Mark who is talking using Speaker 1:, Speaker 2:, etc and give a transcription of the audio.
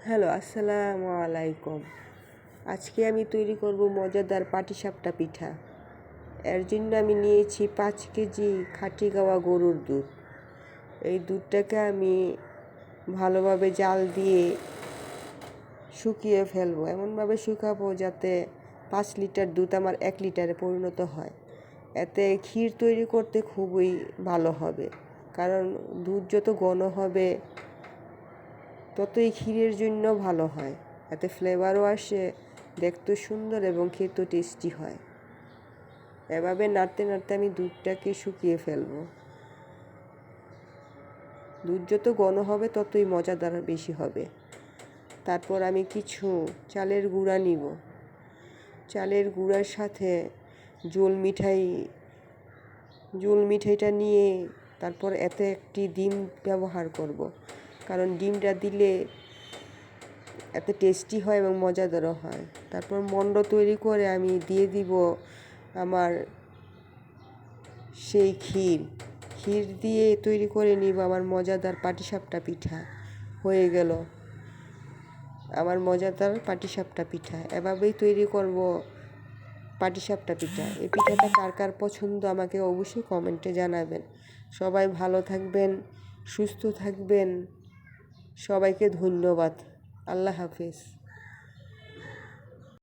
Speaker 1: Hello, আসসালামু আলাইকুম। আজকে আমি তৈরি করব মজাদার পাটিসাপটা পিঠা। এর জন্য আমি নিয়েছি 5 কেজি খাঁটি গাওয়া গরুর দুধ। এই দুধটাকে আমি ভালোভাবে জাল দিয়ে শুকিয়ে ফেলবো, এমনভাবে শুকাবো যাতে 5 লিটার দুধ আমার 1 লিটারে পরিণত হয়। এতে ক্ষীর তৈরি করতে খুবই ভালো হবে, কারণ দুধ যত ঘন হবে ততই ক্ষীরের জন্য ভালো হয়। এতে ফ্লেভারও আসে, দেখতে সুন্দর এবং খেতে টেস্টি হয়। এভাবে নাড়তে নাড়তে আমি দুধটাকে শুকিয়ে ফেলবো। দুধ যত ঘন হবে ততই মজাদার বেশি হবে। তারপর আমি কিছু চালের গুঁড়া নিব। চালের গুঁড়ার সাথে জোল মিঠাইটা নিয়ে তারপর এতে একটি ডিম ব্যবহার করব, কারণ ডিমটা দিলে এত টেস্টি হয় এবং মজাদারও হয়। তারপর মণ্ড তৈরি করে আমি দিয়ে দিব আমার সেই ক্ষীর দিয়ে তৈরি করে নিব আমার মজাদার পাটিসাপটা পিঠা। হয়ে গেল আমার মজাদার পাটিসাপটা পিঠা। এভাবেই তৈরি করব পাটিসাপটা পিঠা। এই পিঠাটা কার কার পছন্দ আমাকে অবশ্যই কমেন্টে জানাবেন। সবাই ভালো থাকবেন, সুস্থ থাকবেন। সবাইকে ধন্যবাদ। আল্লাহ হাফেজ।